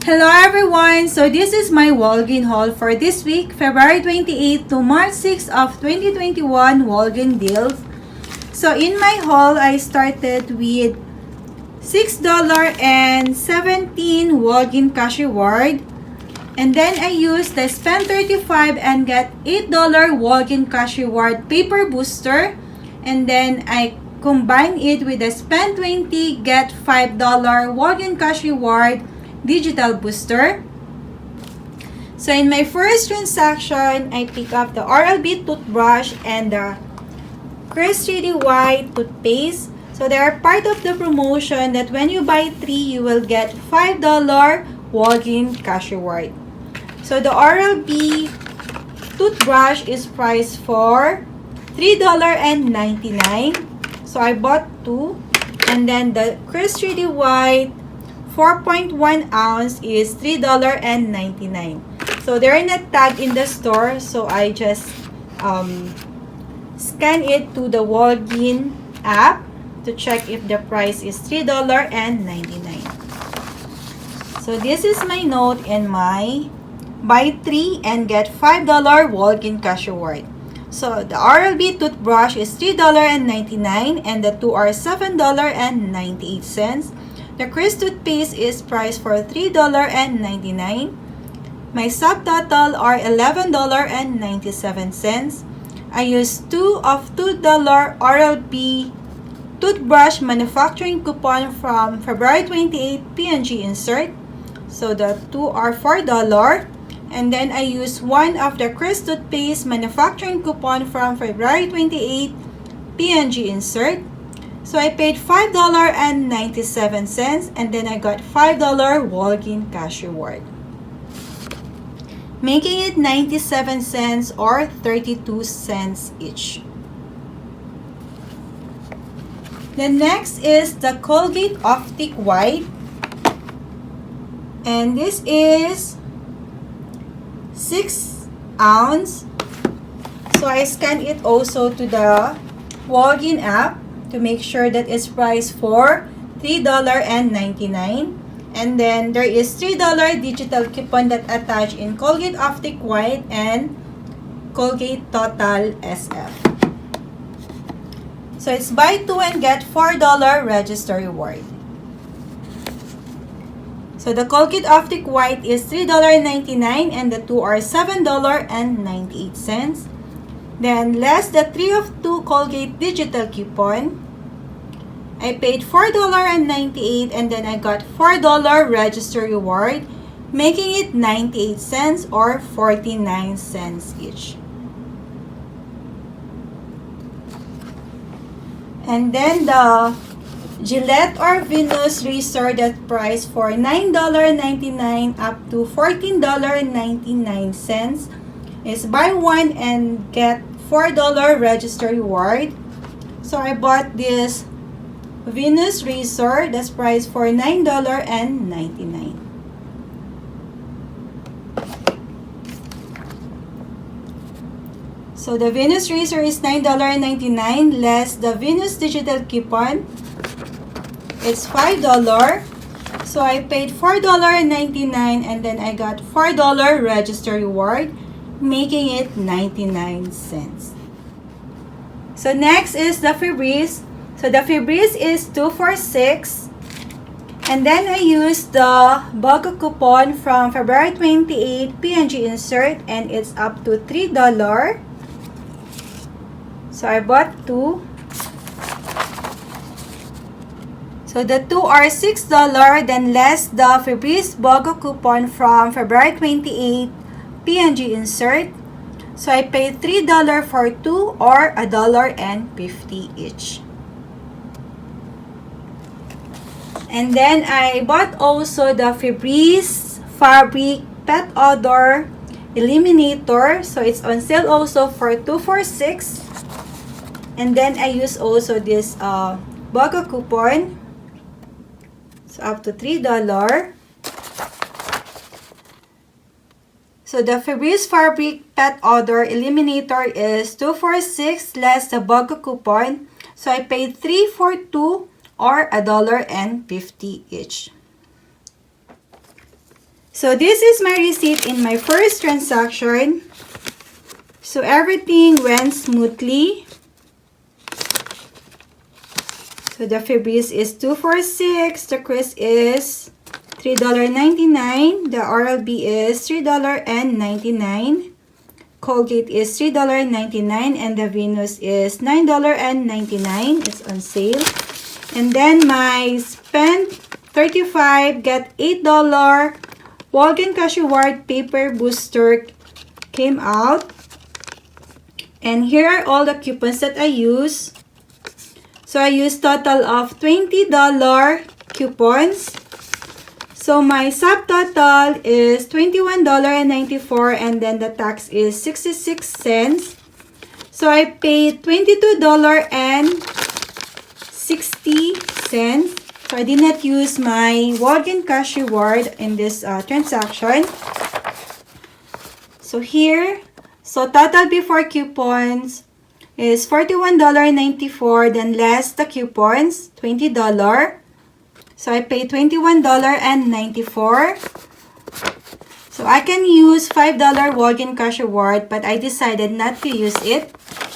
Hello everyone! So this is my Walgreens haul for this week, February 28 to March 6 of 2021 Walgreens deals. So in my haul, I started with $6.17 Walgreens cash reward. And then I used the spend $35 and get $8 Walgreens cash reward paper booster. And then I combine it with the spend $20 get $5 Walgreens cash reward digital booster. So in my first transaction, I pick up the Oral-B toothbrush and the Crest Toothpaste. So they are part of the promotion that when you buy 3, you will get $5 Walgreens cash reward. So the Oral-B toothbrush is priced for $3.99. So I bought 2. And then the Crest 4.1 ounce is $3.99. So they're not tagged in the store, so I just scan it to the Walgreens app to check if the price is $3.99. So this is my note in my buy 3 and get $5 Walgreens cash reward. So the Oral-B toothbrush is $3.99 and the 2 are $7.98. The Crest Toothpaste is priced for $3.99. My subtotal are $11.97. I used 2 of $2 Oral-B toothbrush manufacturing coupon from February 28 P&G Insert. So the 2 are $4. And then I used 1 of the Crest Toothpaste manufacturing coupon from February 28 P&G Insert. So I paid $5.97 and then I got $5 Walgreens cash reward, making it 97 cents or 32 cents each. The next is the Colgate Optic White, and this is 6 ounce. So I scanned it also to the Walgreens app to make sure that it's priced for $3.99. And then there is $3 digital coupon that attached in Colgate Optic White and Colgate Total SF. So it's buy 2 and get $4 register reward. So the Colgate Optic White is $3.99 and the 2 are $7.98. Then less the 3 of 2 Colgate digital coupon, I paid $4.98 and then I got $4 register reward, making it 98 cents or 49 cents each. And then the Gillette or Venus razor that priced for $9.99 up to $14.99 is buy 1 and get $4 register reward. So I bought this Venus razor that's priced for $9.99. So the Venus razor is $9.99 less the Venus digital coupon. It's $5. So I paid $4.99 and then I got $4 register reward, making it 99 cents. So next is the Freebies. So the Freebies is 2 for 6. And then I used the BOGO coupon from February 28 P&G Insert and it's up to $3. So I bought 2. So the 2 are $6, then less the Freebies BOGO coupon from February 28 P&G Insert. So I paid $3 for 2 or $1.50 each. And then I bought also the Freebies Fabric Pet Odor Eliminator. So it's on sale also for 2 for 6. And then I use also this BOGO coupon. So up to $3. So the Freebies Fabric Pet Odor Eliminator is 2 for 6 less the BOGO coupon. So I paid 3 for 2 or $1.50 each. So this is my receipt in my first transaction. So everything went smoothly. So the Freebies is $246. The Crest is $3.99. The Oral-B is $3.99. Colgate is $3.99. And the Venus is $9.99. It's on sale. And then my spend $35, get $8 Walgreens Cashew Ward Paper Booster came out. And here are all the coupons that I use. So I used total of $20 coupons. So my subtotal is $21.94 and then the tax is 66 cents. So I paid $22.60. So I did not use my Walgreens Cashew Ward in this transaction. So here, so total before coupons is $41.94, then less the coupons, $20. So I paid $21.94. So I can use $5 Walgreens Cashew Ward, but I decided not to use it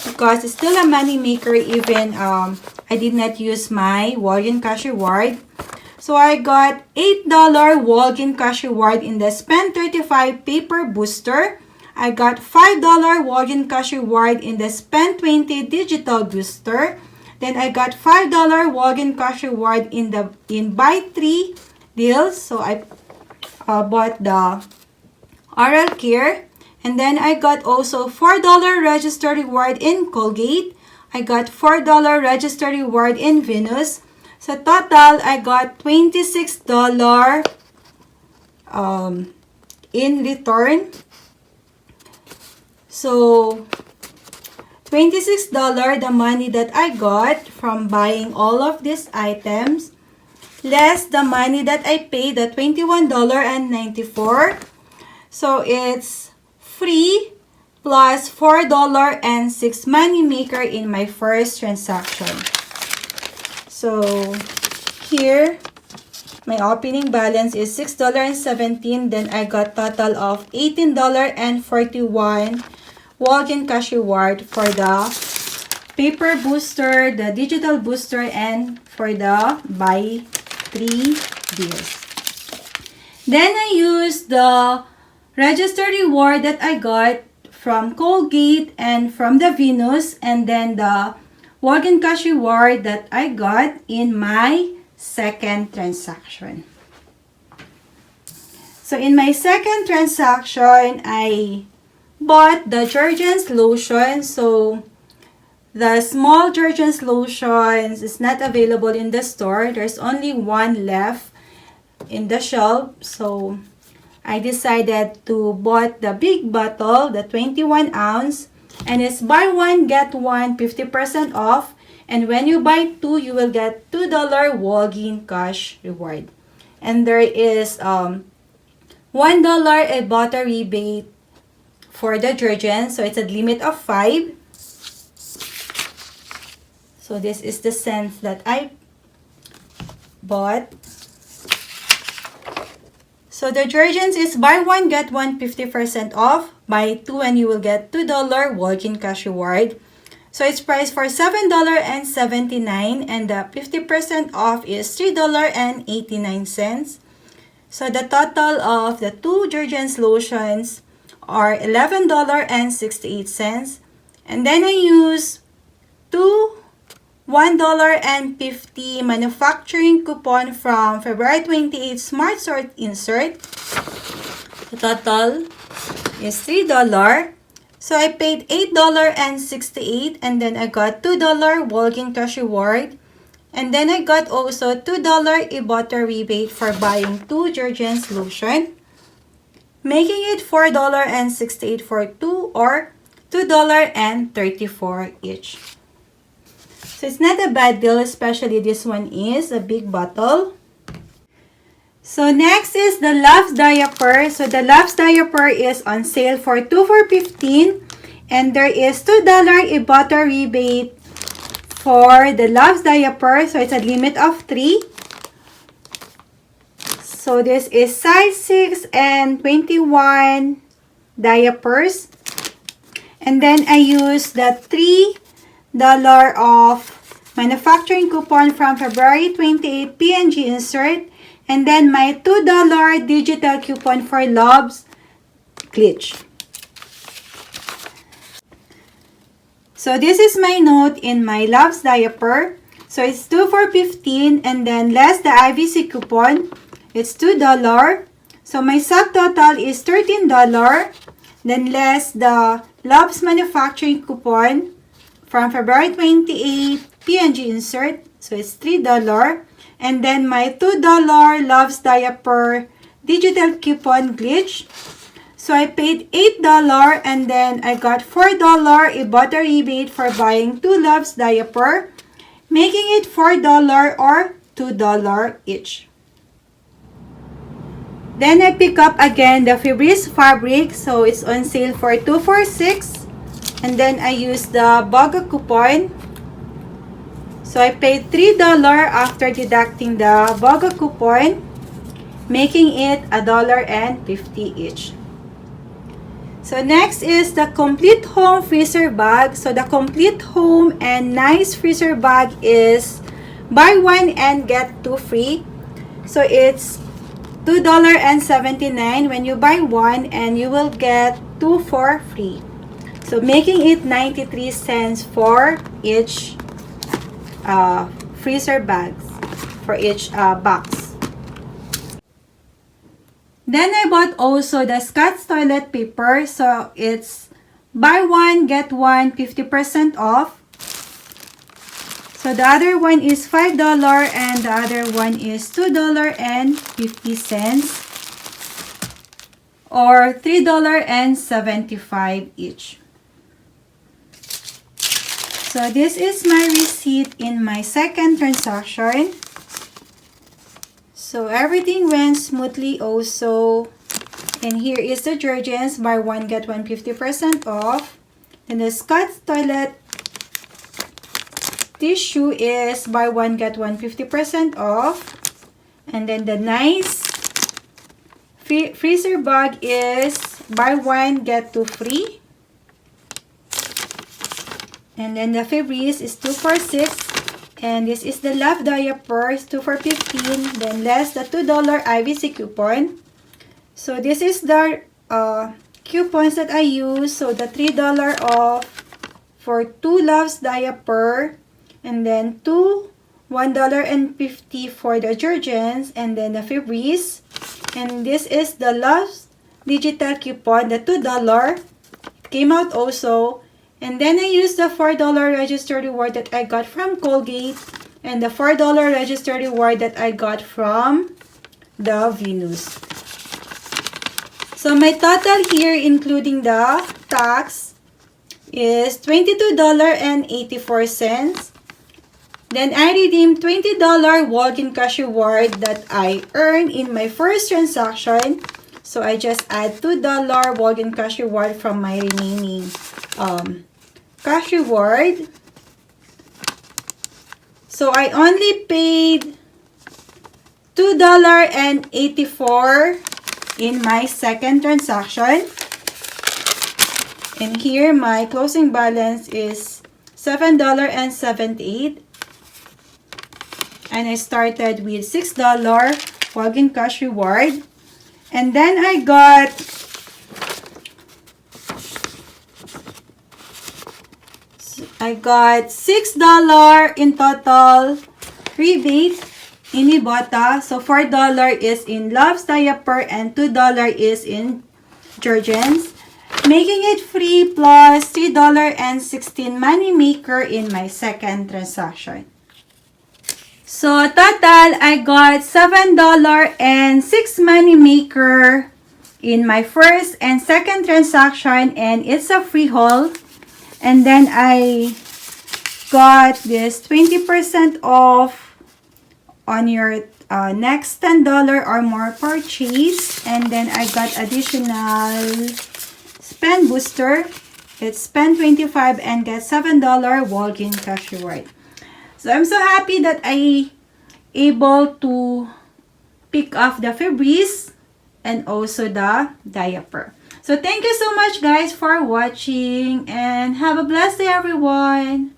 because it's still a money maker even I did not use my Walgreens Cashew Ward. So I got $8 Walgreens Cashew Ward in the Spend 35 Paper Booster. I got $5 Walgreens Cashew Ward in the Spend 20 Digital Booster. Then I got $5 Walgreens Cashew Ward in Buy 3 deals. So I bought the Oral Care. And then I got also $4 register reward in Colgate. I got $4 register reward in Venus. So total, I got $26 in return. So $26 the money that I got from buying all of these items, less the money that I paid, the $21.94. So it's free plus $4.06 money maker in my first transaction. So here, my opening balance is $6.17. Then I got total of $18.41 Walgreens Cashew Ward for the paper booster, the digital booster, and for the buy 3 deals. Then I used the register reward that I got from Colgate and from the Venus, and then the Walgreens Cashew Ward that I got in my second transaction. So in my second transaction, I bought the Jergens lotion. So the small Jergens lotions is not available in the store. There's only one left in the shelf. So I decided to bought the big bottle, the 21 ounce, and it's buy one get one 50% off. And when you buy two, you will get $2 Walgreens cash reward. And there is $1 a bottle rebate for the Jergens, so it's a limit of 5. So this is the scent that I bought. So the Jergens is buy one get one 50% off. Buy two and you will get $2 Walgreens cash reward. So it's priced for $7.79 and the 50% off is $3.89. So the total of the two Jergens lotions are $11.68. And then I use two $1.50 manufacturing coupon from February 28 Smart Sort Insert. The total is $3. So I paid $8.68 and then I got $2 Walgreens cash reward. And then I got also $2 e-butter rebate for buying two Jergens lotion, making it $4.68 for two or $2.34 each. So it's not a bad deal, especially this one is a big bottle. So next is the Love's Diaper. So the Love's Diaper is on sale for $2 for $15. And there is $2 e-butter rebate for the Love's Diaper. So it's a limit of 3. So So this is size 6 and 21 diapers. And then I use the $3 off manufacturing coupon from February 28 P&G Insert. And then my $2 digital coupon for Love's Glitch. So this is my note in my Love's diaper. So it's 2 for 15, and then less the IVC coupon, it's $2. So my subtotal is $13. Then less the Love's manufacturing coupon from February 28 P&G Insert. So it's $3. And then my $2 Love's diaper digital coupon Glitch. So I paid $8, and then I got $4 a butter rebate for buying 2 Love's diaper, making it $4 or $2 each. Then I pick up again the Freebies fabric. So it's on sale for 2 for 6. And then I use the BOGO coupon. So I paid $3 after deducting the BOGO coupon, making it $1.50 each. So next is the Complete Home Freezer Bag. So the Complete Home and Nice Freezer Bag is buy one and get 2 free. So it's $2.79 when you buy one, and you will get 2 for free. So making it 93 cents for each freezer bags, for each box. Then I bought also the Scotch toilet paper. So it's buy one, get one, 50% off. So the other one is $5 and the other one is $2.50 or $3.75 each. So this is my receipt in my second transaction. So everything went smoothly also. And here is the detergents, buy one get one 50% off. Then the Scotch toilet tissue is buy one get one 50% off. And then the Nice freezer bag is buy one get 2 free. And then the Freebies is 2 for 6. And this is the Love diapers, 2 for 15. Then less the $2 IVC coupon. So this is the coupons that I use. So the $3 off for 2 Love's diaper. And then $1.50 for the detergents. And then the Freebies. And this is the Love's digital coupon, the $2. It came out also. And then I used the $4 register reward that I got from Colgate and the $4 register reward that I got from the Venus. So my total here, including the tax, is $22.84. Then I redeemed $20 Walgreens cash reward that I earned in my first transaction. So I just add $2 Walgreens cash reward from my remaining cash reward. So I only paid $2.84 in my second transaction. And here my closing balance is $7.78. And I started with $6 Walgreens cash reward. And then I got $6 in total rebate in Ibotta. So $4 is in Love's diaper and $2 is in detergents, making it free plus $3.16 money maker in my second transaction. So total, I got $7 and 6 money maker in my first and second transaction, and it's a free haul. And then I got this 20% off on your next $10 or more purchase. And then I got additional spend booster. It's spend 25 and get $7 Walgreens cash reward. So I'm so happy that I able to pick off the Febreze and also the diaper. So thank you so much guys for watching and have a blessed day everyone.